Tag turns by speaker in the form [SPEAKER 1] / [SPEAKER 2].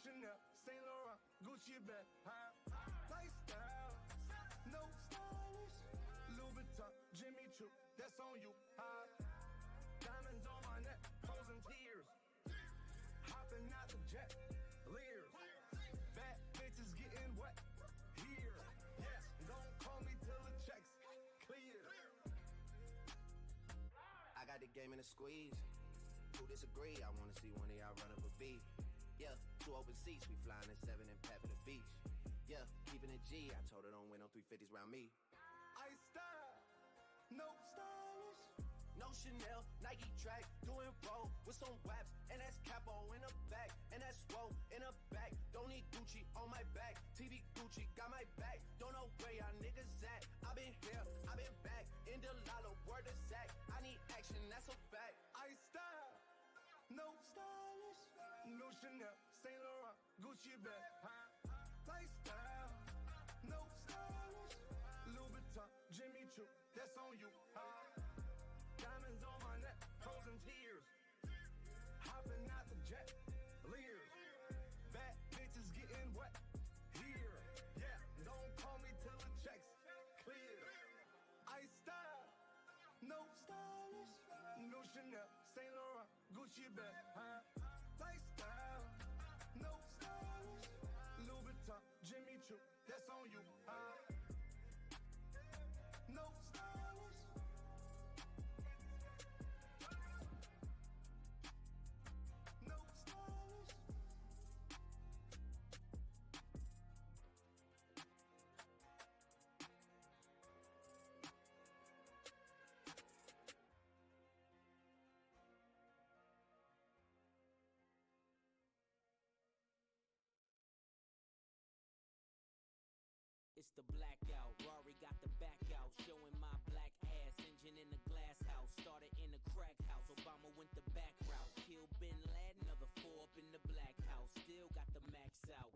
[SPEAKER 1] Chanel, Saint Laurent, Gucci bag, high lifestyle, no stylish. Louis Vuitton, Jimmy Choo, that's on you. High diamonds on my neck, frozen tears. Hopping out the jet, leers. Bad bitches getting wet here. Yes, don't call me till the checks clear.
[SPEAKER 2] I got the game in a squeeze. Who disagree? I wanna see one of y'all run up a beat. Yeah, 2 open seats, we flying in 7 and pat for the beach. Yeah, keeping it G. I told her don't win no 350s round me.
[SPEAKER 1] Ice style, no stylish.
[SPEAKER 2] No Chanel, Nike track, doing roll with some waps, and that's capo in the back, and that's roll in the back. Don't need Gucci on my back, TV Gucci got my back. Don't know where y'all niggas at. I been here, I been back, in the lala, word of Zach. I need action, that's a fact.
[SPEAKER 1] Ice style, no stylish. No Chanel, Saint Laurent, Gucci bag, high lifestyle, no stylish. Louis Vuitton, Jimmy Choo, that's on you. High diamonds on my neck, frozen tears. Hopping out the jet, leers. Bad bitches getting wet here. Yeah, don't call me till the checks clear. Ice style, no stylish. No Chanel, Saint Laurent, Gucci bag, high lifestyle, no stylish. Louis Vuitton, Jimmy Choo, that's on you. No stylish. No stylish.
[SPEAKER 3] It's the blackout, Rory got the back out, showing my black ass, engine in the glass house, started in the crack house, Obama went the back route, killed Bin Laden, another 4 up in the black house, still got the max out.